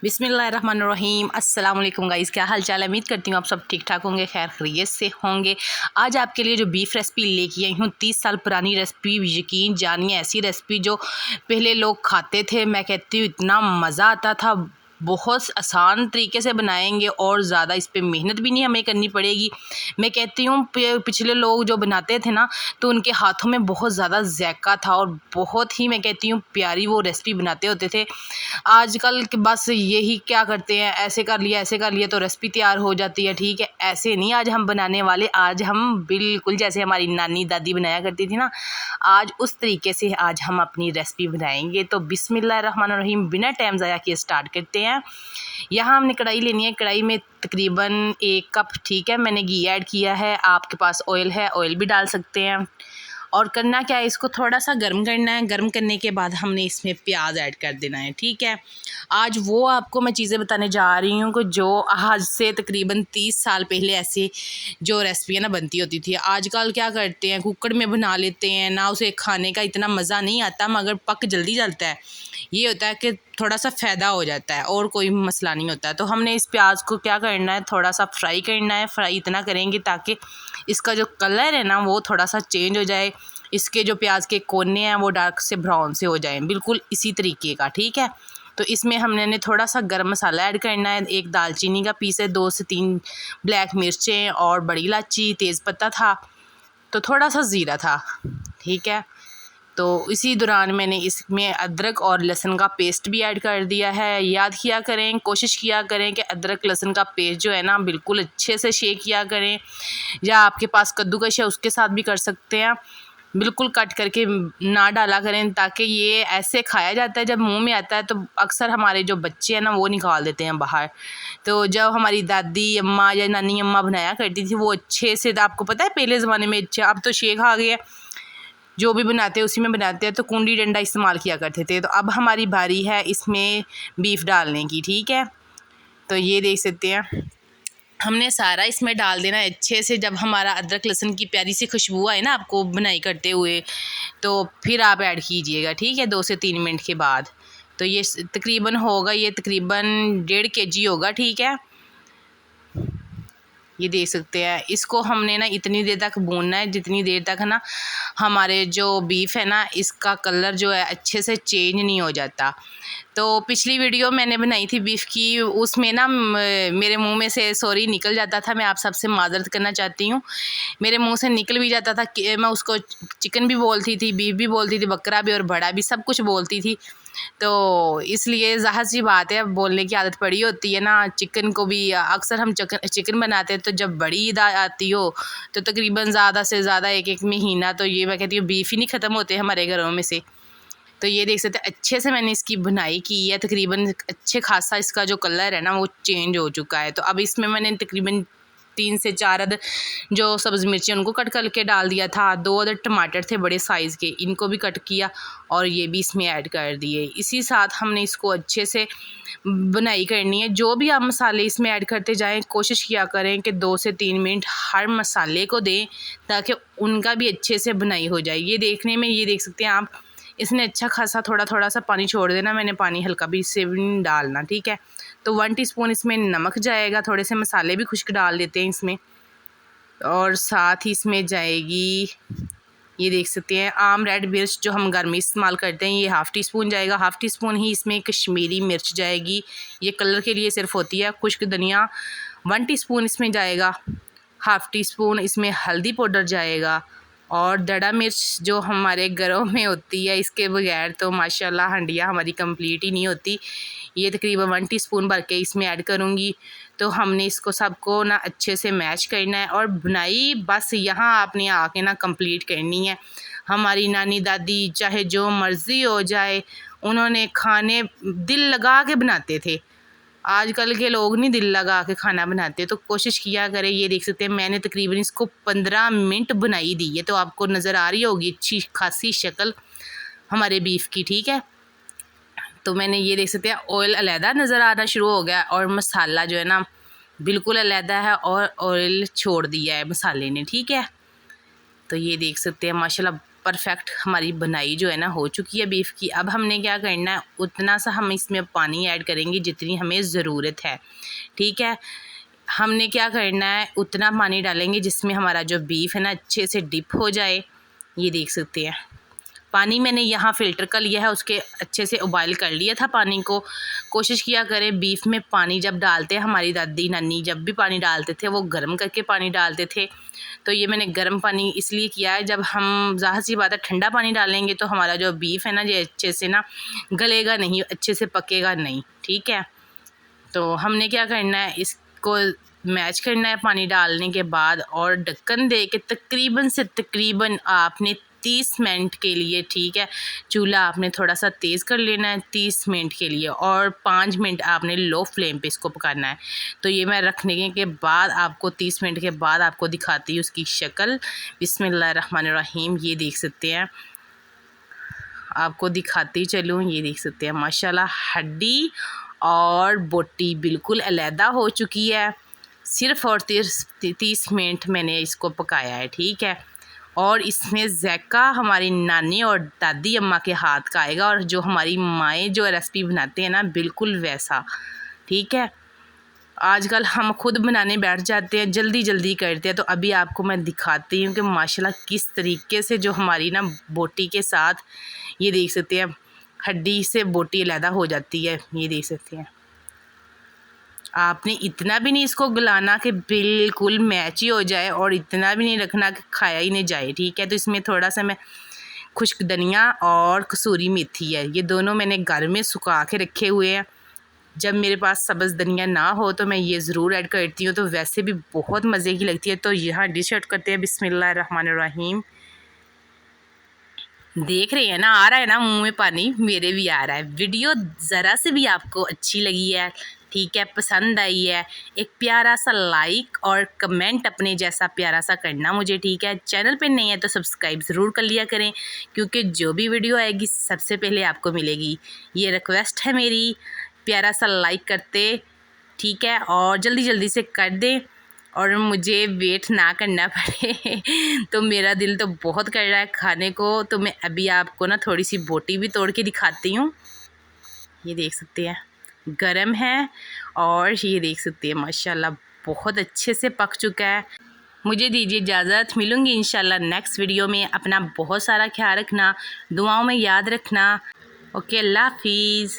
बिस्मिल्लाहिर्रहमानिर्रहीम। अस्सलाम वालेकुम गाइस, क्या हाल चाल है। उम्मीद करती हूँ आप सब ठीक ठाक होंगे, खैर खैरियत से होंगे। आज आपके लिए जो बीफ रेसिपी लेके आई हूँ 30 साल पुरानी रेसिपी, यकीन जानिए ऐसी रेसिपी जो पहले लोग खाते थे। मैं कहती हूँ इतना मज़ा आता था। बहुत आसान तरीके से बनाएंगे और ज़्यादा इस पर मेहनत भी नहीं हमें करनी पड़ेगी। मैं कहती हूँ पिछले लोग जो बनाते थे ना तो उनके हाथों में बहुत ज़्यादा जायका था और बहुत ही मैं कहती हूँ प्यारी वो रेसिपी बनाते होते थे। आजकल के बस यही क्या करते हैं, ऐसे कर लिया तो रेसिपी तैयार हो जाती है। ठीक है, ऐसे नहीं आज हम बनाने वाले। आज हम बिल्कुल जैसे हमारी नानी दादी बनाया करती थी ना, आज उस तरीके से आज हम अपनी रेसिपी बनाएंगे। तो बिस्मिल्लाहिर्रहमानिर्रहीम, बिना टाइम ज़ाया किए स्टार्ट करते हैं। यहाँ हमने कढ़ाई लेनी है। कढ़ाई में तकरीबन 1 कप, ठीक है, मैंने घी ऐड किया है। आपके पास ऑयल है, ऑयल भी डाल सकते हैं। और करना क्या है, इसको थोड़ा सा गर्म करना है। गर्म करने के बाद हमने इसमें प्याज ऐड कर देना है। ठीक है, आज वो आपको मैं चीज़ें बताने जा रही हूँ कि जो आज से तकरीबन 30 साल पहले ऐसी जो रेसिपियाँ ना बनती होती थी। आजकल क्या करते हैं, कुकर में बना लेते हैं ना, उसे खाने का इतना मज़ा नहीं आता, मगर पक जल्दी जाता है। ये होता है कि थोड़ा सा फ़ायदा हो जाता है और कोई मसला नहीं होता है। तो हमने इस प्याज को क्या करना है, थोड़ा सा फ्राई करना है। फ्राई इतना करेंगे ताकि इसका जो कलर है ना वो थोड़ा सा चेंज हो जाए। इसके जो प्याज के कोने हैं वो डार्क से ब्राउन से हो जाएं, बिल्कुल इसी तरीके का। ठीक है, तो इसमें हमने थोड़ा सा गरम मसाला ऐड करना है। 1 दालचीनी का पीस है, 2 से 3 ब्लैक मिर्चें और बड़ी इलायची, तेज़पत्ता था, तो थोड़ा सा ज़ीरा था। ठीक है, तो इसी दौरान मैंने इसमें अदरक और लहसुन का पेस्ट भी ऐड कर दिया है। याद किया करें, कोशिश किया करें कि अदरक लहसुन का पेस्ट जो है ना बिल्कुल अच्छे से शेक किया करें, या आपके पास कद्दूकश है उसके साथ भी कर सकते हैं। बिल्कुल कट करके ना डाला करें, ताकि ये ऐसे खाया जाता है जब मुंह में आता है तो अक्सर हमारे जो बच्चे हैं ना वो निकाल देते हैं बाहर। तो जब हमारी दादी अम्मा या नानी अम्मा बनाया करती थी वो अच्छे से, आपको पता है पहले ज़माने में, अच्छा अब तो शेक आ गया, जो भी बनाते हैं उसी में बनाते हैं, तो कुंडी डंडा इस्तेमाल किया करते थे। तो अब हमारी बारी है इसमें बीफ डालने की। ठीक है, तो ये देख सकते हैं हमने सारा इसमें डाल देना है अच्छे से। जब हमारा अदरक लहसुन की प्यारी सी खुशबू आए ना आपको बनाई करते हुए, तो फिर आप ऐड कीजिएगा। ठीक है, 2 से 3 मिनट के बाद। तो ये तकरीबन होगा, ये तकरीबन 1.5 kg होगा। ठीक है, ये देख सकते हैं। इसको हमने ना इतनी देर तक भूनना है जितनी देर तक ना हमारे जो बीफ है ना इसका कलर जो है अच्छे से चेंज नहीं हो जाता। तो पिछली वीडियो मैंने बनाई थी बीफ की, उसमें ना मेरे मुंह में से सॉरी निकल जाता था। मैं आप सबसे माजरत करना चाहती हूँ, मेरे मुंह से निकल भी जाता था कि मैं उसको चिकन भी बोलती थी, बीफ भी बोलती थी, बकरा भी और बड़ा भी, सब कुछ बोलती थी। तो इसलिए ज़ाहिर सी बात है, बोलने की आदत पड़ी होती है ना। चिकन को भी अक्सर हम चिकन बनाते हैं, तो जब बड़ी ईद आती हो तो तकरीबन ज़्यादा से ज़्यादा 1 महीना तो ये मैं कहती हूँ बीफ ही नहीं ख़त्म होते हमारे घरों में से। तो ये देख सकते हैं अच्छे से मैंने इसकी बुनाई की है। तकरीबन अच्छे खासा इसका जो कलर है ना वो चेंज हो चुका है। तो अब इसमें मैंने तकरीबन 3 से 4 अदद जो सब्ज़ मिर्ची उनको कट करके डाल दिया था। 2 अदद टमाटर थे बड़े साइज़ के, इनको भी कट किया और ये भी इसमें ऐड कर दिए। इसी साथ हमने इसको अच्छे से बुनाई करनी है। जो भी आप मसाले इसमें ऐड करते जाएं, कोशिश किया करें कि 2 से 3 मिनट हर मसाले को दें ताकि उनका भी अच्छे से बुनाई हो जाए। ये देखने में, ये देख सकते हैं आप, इसने अच्छा खासा थोड़ा सा पानी छोड़ देना। मैंने पानी हल्का भी इससे भी नहीं डालना। ठीक है, तो 1 टीस्पून इसमें नमक जाएगा। थोड़े से मसाले भी खुश्क डाल देते हैं इसमें, और साथ ही इसमें जाएगी, ये देख सकते हैं, आम रेड मिर्च जो हम घर में इस्तेमाल करते हैं, ये 1/2 टीस्पून जाएगा। 1/2 टीस्पून ही इसमें कश्मीरी मिर्च जाएगी, ये कलर के लिए सिर्फ होती है। खुश्क धनिया 1 टीस्पून इसमें जाएगा। 1/2 टीस्पून इसमें हल्दी पाउडर जाएगा। और दड़ा मिर्च जो हमारे घरों में होती है, इसके बगैर तो माशाल्लाह हंडिया हमारी कंप्लीट ही नहीं होती। ये तकरीबन 1 टीस्पून भर के इसमें ऐड करूँगी। तो हमने इसको सबको ना अच्छे से मैश करना है और बुनाई बस यहाँ आपने आके ना कंप्लीट करनी है। हमारी नानी दादी चाहे जो मर्ज़ी हो जाए, उन्होंने खाने दिल लगा के बनाते थे। आजकल के लोग नहीं दिल लगा के खाना बनाते, तो कोशिश किया करें। ये देख सकते हैं मैंने तकरीबन इसको 15 मिनट बुनाई दी है। तो आपको नज़र आ रही होगी अच्छी खासी शक्ल हमारे बीफ की। ठीक है, तो मैंने ये देख सकते हैं ऑयल अलहदा नज़र आना शुरू हो गया और मसाला जो है ना बिल्कुल अलहदा है और ऑयल छोड़ दिया है मसाले ने। ठीक है, तो ये देख सकते हैं माशाल्लाह परफेक्ट हमारी बनाई जो है ना हो चुकी है बीफ की। अब हमने क्या करना है, उतना सा हम इसमें पानी ऐड करेंगे जितनी हमें ज़रूरत है, ठीक है। हमने क्या करना है, उतना पानी डालेंगे जिसमें हमारा जो बीफ है ना अच्छे से डिप हो जाए। ये देख सकते हैं पानी मैंने यहाँ फ़िल्टर कर लिया है, उसके अच्छे से उबाइल कर लिया था पानी को। कोशिश किया करें बीफ में पानी जब डालते हैं, हमारी दादी नानी जब भी पानी डालते थे वो गर्म करके पानी डालते थे। तो ये मैंने गर्म पानी इसलिए किया है, जब हम ज़ाहिर सी बात है ठंडा पानी डालेंगे तो हमारा जो बीफ है ना ये अच्छे से ना गलेगा नहीं, अच्छे से पकेगा नहीं, ठीक है। तो हमने क्या करना है, इसको मैच करना है पानी डालने के बाद, और ढक्कन दे के तकरीबन से तकरीबन आपने 30 मिनट के लिए, ठीक है, चूल्हा आपने थोड़ा सा तेज़ कर लेना है 30 मिनट के लिए, और 5 मिनट आपने लो फ्लेम पे इसको पकाना है। तो ये मैं रखने के बाद आपको 30 मिनट के बाद आपको दिखाती हूँ उसकी शक्ल। बिस्मिल्लाहिर्रहमानिर्रहीम, ये देख सकते हैं, आपको दिखाती चलूँ, ये देख सकते हैं माशाल्लाह हड्डी और बोटी बिल्कुल अलहदा हो चुकी है। सिर्फ़ और 30 मिनट मैंने इसको पकाया है, ठीक है। और इसमें ज़ायका हमारी नानी और दादी अम्मा के हाथ का आएगा, और जो हमारी माएँ जो रेसिपी बनाते हैं ना बिल्कुल वैसा, ठीक है। आजकल हम खुद बनाने बैठ जाते हैं, जल्दी जल्दी करते हैं। तो अभी आपको मैं दिखाती हूँ कि माशाल्लाह किस तरीके से जो हमारी ना बोटी के साथ, ये देख सकते हैं हड्डी से बोटी अलहदा हो जाती है, ये देख सकते हैं। आपने इतना भी नहीं इसको गलाना कि बिल्कुल मैच ही हो जाए, और इतना भी नहीं रखना कि खाया ही नहीं जाए, ठीक है। तो इसमें थोड़ा सा मैं खुश्क धनिया और कसूरी मेथी है, ये दोनों मैंने घर में सुखा के रखे हुए हैं। जब मेरे पास सब्ज़ धनिया ना हो तो मैं ये ज़रूर ऐड करती हूँ, तो वैसे भी बहुत मज़े की लगती है। तो यहाँ डिश ऐड करते हैं, बिस्मिल्लाहिर्रहमानिर्रहीम। देख रहे हैं ना, आ रहा है ना मुंह में पानी, मेरे भी आ रहा है। वीडियो ज़रा से भी आपको अच्छी लगी है, ठीक है, पसंद आई है, एक प्यारा सा लाइक और कमेंट अपने जैसा प्यारा सा करना मुझे, ठीक है। चैनल पे नहीं है तो सब्सक्राइब ज़रूर कर लिया करें, क्योंकि जो भी वीडियो आएगी सबसे पहले आपको मिलेगी। ये रिक्वेस्ट है मेरी, प्यारा सा लाइक करते, ठीक है, और जल्दी जल्दी से कर दें, और मुझे वेट ना करना पड़े। तो मेरा दिल तो बहुत कर रहा है खाने को। तो मैं अभी आपको ना थोड़ी सी बोटी भी तोड़ के दिखाती हूँ, ये देख सकते हैं गरम है, और ये देख सकते हैं माशाल्लाह बहुत अच्छे से पक चुका है। मुझे दीजिए इजाज़त, मिलूँगी इंशाल्लाह नेक्स्ट वीडियो में। अपना बहुत सारा ख्याल रखना, दुआओं में याद रखना। ओके, अल्लाह हाफिज़।